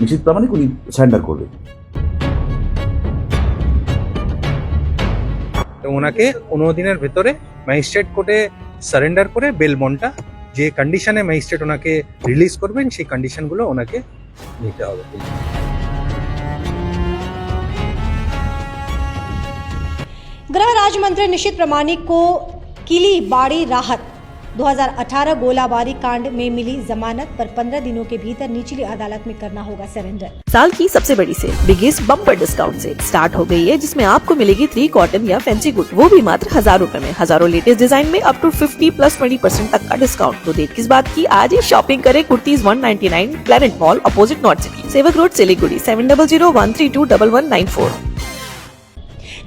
নিশ্চিত প্রামাণিক উনি সারেন্ডার করবেন। ওনাকে 15 দিনের ভেতরে ম্যাজিস্ট্রেট কোর্টে সারেন্ডার করে বেল বন্ডটা যে কন্ডিশনে ম্যাজিস্ট্রেট ওনাকে রিলিজ করবেন সেই কন্ডিশনগুলো ওনাকে নিতে হবে। गृह राज्य मंत्री निशित प्रामाणिक को किली बाड़ी राहत। 2018 गोलाबारी कांड में मिली जमानत पर 15 दिनों के भीतर निचली अदालत में करना होगा सरेंडर। साल की सबसे बड़ी sale biggest bumper discount sale start हो गई है, जिसमें आपको मिलेगी 3 कॉटन या फैंसी गुड, वो भी मात्र 1000 रुपए में। हजारों लेटेस्ट डिजाइन में अप टू 50+20% तक का डिस्काउंट। तो देर किस बात की, आज ही शॉपिंग करें kurtis 199 planet mall opposite north city, सेवक रोड, सिलीगुड़ी 7001321194।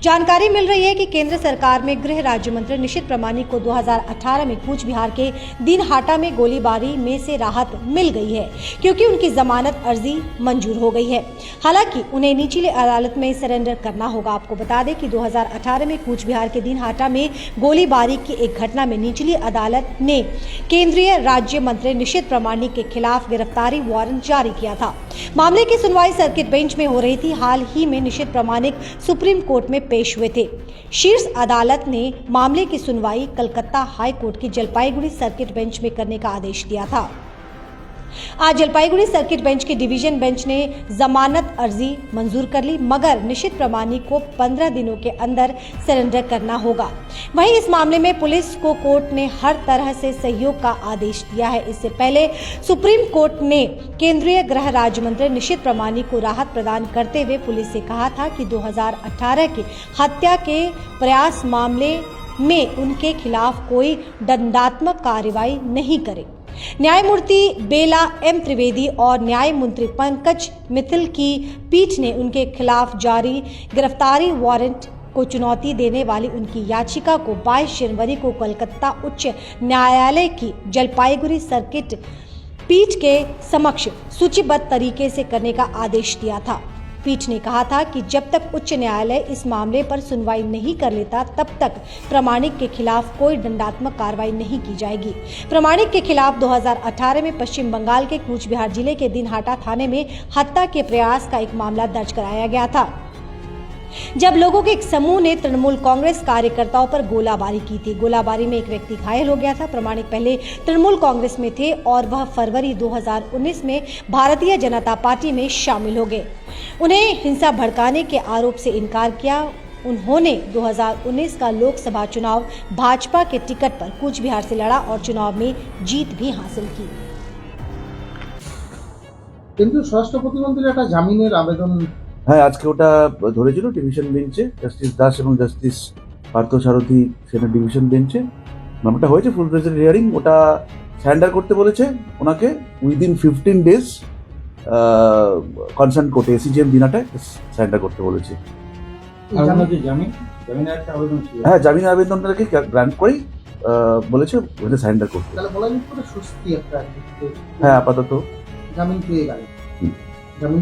जानकारी मिल रही है कि केंद्र सरकार में गृह राज्य मंत्री निशित प्रामाणिक को 2018 में कूच बिहार के दिनहाटा में गोलीबारी में से राहत मिल गई है, क्योंकि उनकी जमानत अर्जी मंजूर हो गई है। हालांकि उन्हें निचली अदालत में सरेंडर करना होगा। आपको बता दें कि 2018 में कूच बिहार के दिनहाटा में गोलीबारी की एक घटना में निचली अदालत ने केंद्रीय राज्य मंत्री निशित प्रामाणिक के खिलाफ गिरफ्तारी वारंट जारी किया था। मामले की सुनवाई सर्किट बेंच में हो रही थी। हाल ही में निशित प्रामाणिक सुप्रीम कोर्ट में पेश हुए थे। शीर्ष अदालत ने मामले की सुनवाई कलकत्ता हाई कोर्ट की जलपाईगुड़ी सर्किट बेंच में करने का आदेश दिया था। आज जलपाईगुड़ी सर्किट बेंच की डिवीजन बेंच ने जमानत अर्जी मंजूर कर ली, मगर निशित प्रामाणिक को 15 दिनों के अंदर सरेंडर करना होगा। वहीं इस मामले में पुलिस को कोर्ट ने हर तरह से सहयोग का आदेश दिया है। इससे पहले सुप्रीम कोर्ट ने केंद्रीय गृह राज्य मंत्री निशित प्रामाणिक को राहत प्रदान करते हुए पुलिस से कहा था कि 2018 की हत्या के प्रयास मामले में उनके खिलाफ कोई दंडात्मक कार्रवाई नहीं करे। न्यायमूर्ति बेला एम त्रिवेदी और न्यायमूर्ति पंकज मित्तल की पीठ ने उनके खिलाफ जारी गिरफ्तारी वारंट को चुनौती देने वाली उनकी याचिका को 22 जनवरी को कोलकाता उच्च न्यायालय की जलपाईगुड़ी सर्किट पीठ के समक्ष सूचीबद्ध तरीके से करने का आदेश दिया था। पीठ ने कहा था कि जब तक उच्च न्यायालय इस मामले पर सुनवाई नहीं कर लेता, तब तक प्रामाणिक के खिलाफ कोई दंडात्मक कार्रवाई नहीं की जाएगी। प्रामाणिक के खिलाफ 2018 में पश्चिम बंगाल के कूच बिहार जिले के दिनहाटा थाने में हत्या के प्रयास का एक मामला दर्ज कराया गया था, जब लोगों के एक समूह ने तृणमूल कांग्रेस कार्यकर्ताओं पर गोलाबारी की थी। गोलाबारी में एक व्यक्ति घायल हो गया था। प्रामाणिक पहले तृणमूल कांग्रेस में थे और वह फरवरी 2019 में भारतीय जनता पार्टी में शामिल हो गए। उन्हें हिंसा भड़काने के आरोप से इनकार किया। उन्होंने 2019 का लोकसभा चुनाव भाजपा के टिकट पर कूच बिहार से लड़ा और चुनाव में जीत भी हासिल की। केंद्रीय स्वास्थ्य প্রতিমন্ত্রীর একটা জামিনের আবেদন, হ্যাঁ, আজকে ওটা ধরেছিল ডিভিশন বেঞ্চে, জাস্টিস দাস এবং জাস্টিস পার্থ সারথী সেনের ডিভিশন বেঞ্চে মামলাটা হয়েছে। ফুল প্রেজেন্ট হিয়ারিং, ওটা সারেন্ডার করতে বলেছে ওনাকে উইদিন 15 ডেজ। কনসার্ন কোর্টে এসিজিএম দিনাটায় সারেন্ডার করতে বলেছে। হ্যাঁ, জামিন আবেদনটাকে গ্রান্ট করেই বলেছে ওটা সারেন্ডার করতে। তাহলে বলা যেতে পারে স্বস্তি একটা। হ্যাঁ, আপাতত জামিন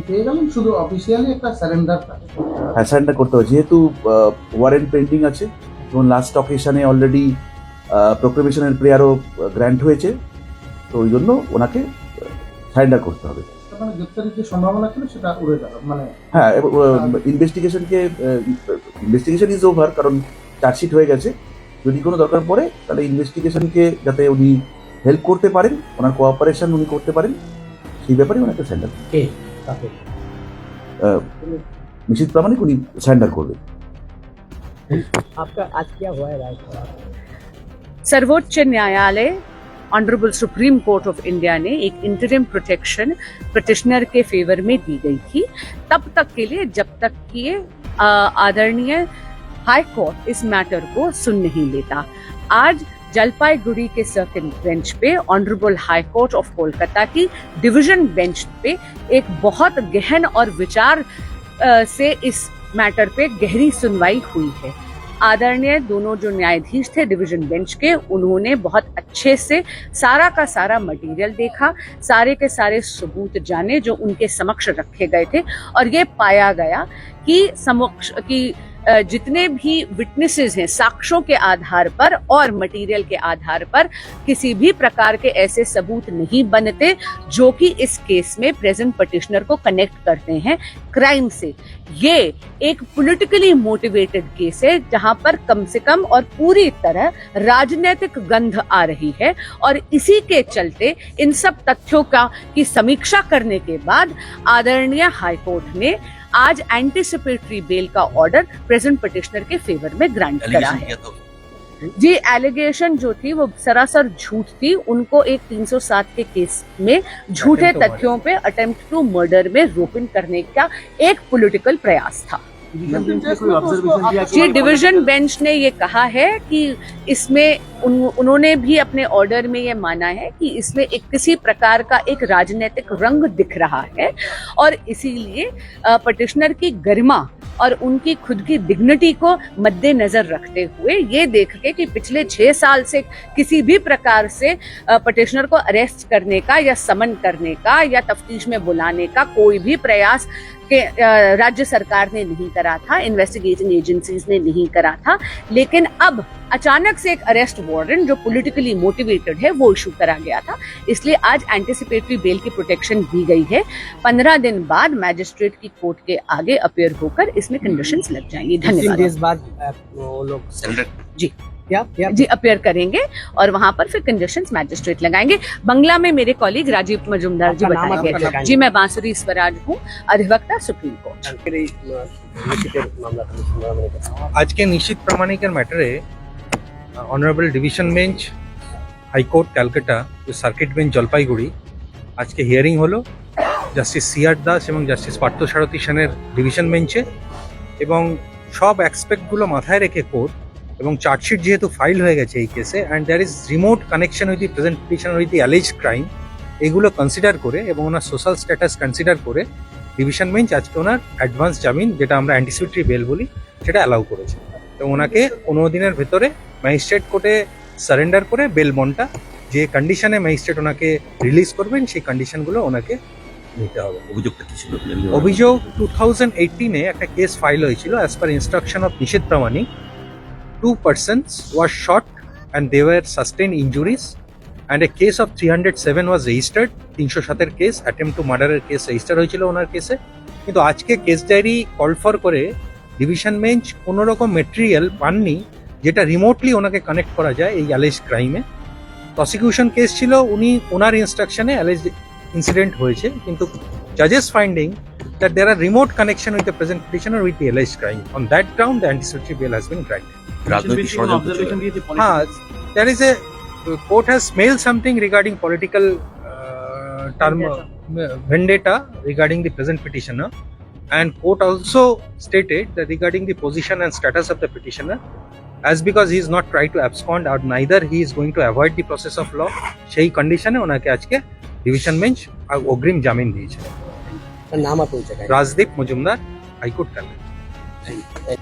পেয়ে গেলেন, শুধু অফিসিয়ালি একটা সারেন্ডার। হ্যাঁ, সারেন্ডার করতে হবে, যেহেতু ওয়ারেন্ট পেন্ডিং আছে এবং লাস্ট অকেশনে অলরেডি প্রোক্লেমেশনের প্রেয়ারও গ্র্যান্ট হয়েছে, তো ওই জন্য ওনাকে সারেন্ডার করতে হবে। মানে গ্রেপ্তারির যে সম্ভাবনা ছিল সেটা উড়ে গেল। মানে হ্যাঁ, ইনভেস্টিগেশন ইজ ওভার, কারণ চার্জশিট হয়ে গেছে। যদি কোনো দরকার পড়ে তাহলে ইনভেস্টিগেশনকে যাতে উনি হেল্প করতে পারেন, ওনার কোঅপারেশন উনি করতে পারেন, সেই ব্যাপারে ওনাকে সারেন্ডার निशित प्रामाणिक उन्हीं सरेंडर कर दें। आपका आज क्या हुआ है राय? सर्वोच्च न्यायालय honourable supreme court of India ने एक इंटरिम प्रोटेक्शन पिटिशनर के फेवर में दी गई थी, तब तक के लिए जब तक कि आदरणीय हाई कोर्ट इस मैटर को सुन नहीं लेता। आज जलपाईगुड़ी के सर्किट बेंच पे honourable high court of Kolkata की डिवीजन बेंच पे एक बहुत गहन और विचार से इस मैटर पे गहरी सुनवाई हुई है। आदरणीय दोनों जो न्यायाधीश थे डिवीजन बेंच के, उन्होंने बहुत अच्छे से सारा का सारा मटेरियल देखा, सारे के सारे सबूत जाने जो उनके समक्ष रखे गए थे, और ये पाया गया कि जितने भी विटनेसेस हैं साक्ष्यों के आधार पर और मटेरियल के आधार पर किसी भी प्रकार के ऐसे सबूत नहीं बनते जो कि इस केस में प्रेजेंट पिटिशनर को कनेक्ट करते हैं क्राइम से। ये एक पॉलिटिकली मोटिवेटेड केस है जहां पर कम से कम और पूरी तरह राजनीतिक गंध आ रही है और इसी के चलते इन सब तथ्यों की समीक्षा करने के बाद आदरणीय हाईकोर्ट ने आज एंटीसिपेटरी बेल का ऑर्डर प्रेजेंट पिटिशनर के फेवर में ग्रांट करा है। जी, एलिगेशन जो थी वो सरासर झूठ थी। उनको एक 307 के केस में झूठे तथ्यों पे अटेम्प्ट टू मर्डर में रोपिन करने का एक पॉलिटिकल प्रयास था। जी, डिवीजन बेंच ने ये कहा है कि इसमें उन्होंने भी अपने ऑर्डर में ये माना है कि इसमें एक किसी प्रकार का एक राजनीतिक रंग दिख रहा है और इसीलिए पिटिशनर की गरिमा और उनकी खुद की डिग्निटी को मद्देनजर रखते हुए ये देख के कि पिछले 6 साल से किसी भी प्रकार से पिटिशनर को अरेस्ट करने का या समन करने का या तफ्तीश में बुलाने का कोई भी प्रयास के राज्य सरकार ने नहीं करा था, इन्वेस्टिगेटिंग एजेंसीज ने नहीं करा था, लेकिन अब अचानक से एक अरेस्ट वारंट जो पॉलिटिकली मोटिवेटेड है वो इशू करा गया था। इसलिए आज एंटीसिपेटरी बेल की प्रोटेक्शन दी गई है। 15 दिन बाद मैजिस्ट्रेट की कोर्ट के आगे अपीयर होकर इसमें कंडीशंस लग जाएंगी। धन्यवाद। 3 डेज बाद वो लोग जी क्या जी अपीयर करेंगे और वहां पर फिर कंडीशंस मैजिस्ट्रेट लगाएंगे। बंगला में मेरे कॉलीग राजीव मजुमदार जी आपका नाम बताएंगे। आपका जी, मैं बांसुरी स्वराज हूँ, अधिवक्ता सुप्रीम कोर्ट। आज के निश्चित प्रमाणिकर मैटरे honourable division bench high court Calcutta circuit bench Jalpaiguri আজকে হিয়ারিং হলো জাস্টিস সিআর দাস এবং জাস্টিস পার্থসারথী সেনের ডিভিশন বেঞ্চে এবং সব অ্যাসপেক্টগুলো মাথায় রেখে কোর্ট এবং চার্জশিট যেহেতু ফাইল হয়ে গেছে এই কেসে and there is remote connection with the present petition with the alleged crime, এগুলো কনসিডার করে এবং ওনার সোশ্যাল স্ট্যাটাস কনসিডার করে ডিভিশন বেঞ্চ আজকে ওনার অ্যাডভান্স জামিন, যেটা আমরা অ্যান্টিসিপেটরি বেল বলি, সেটা অ্যালাউ করেছে। তো ওনাকে 15 দিনের ভেতরে ম্যাজিস্ট্রেট কোর্টে সারেন্ডার করে বেল বন্ডটা যে কন্ডিশনে ম্যাজিস্ট্রেট ওনাকে রিলিজ করবেন সেই কন্ডিশনগুলো ওনাকে নিতে হবে। অভিযোগটা কি ছিল? অভিযোগ 2018-এ একটা কেস ফাইল হয়েছিল অ্যাজ পার ইনস্ট্রাকশন অফ নিষেধ প্রামাণিক। 2 persons were shot and they were sustained injuries and a case of 307 was registered। 307 case attempt to মার্ডারের কেস রেজিস্টার হয়েছিল ওনার কেসে। কিন্তু আজকে কেস ডায়েরি কল ফর করে ডিভিশন বেঞ্চ কোনো রকম মেটেরিয়াল পাননি যেটা রিমোটলি ওনাকে কানেক্ট করা যায় এই অ্যালেজ ক্রাইমে। প্রসিকিউশন কেস ছিল, উনি ওনার ইনস্ট্রাকশনে অ্যালেজ ইনসিডেন্ট হয়েছে, কিন্তু জাজেস finding that there are remote connection with the present petitioner with the alleged crime. On that ground, the anticipatory bail has been granted. There is a court has smelled something regarding political vendetta regarding the present petitioner, and court also stated that regarding the position and status of the petitioner, as because he is not trying to abscond or neither he is going to avoid the process of law, সেই কন্ডিশনে ওনাকে আজকে division bench অগ্রিম জামিন দিয়েছে। নাম আর পরিচয়। Rajdeep Majumdar, high court Calcutta.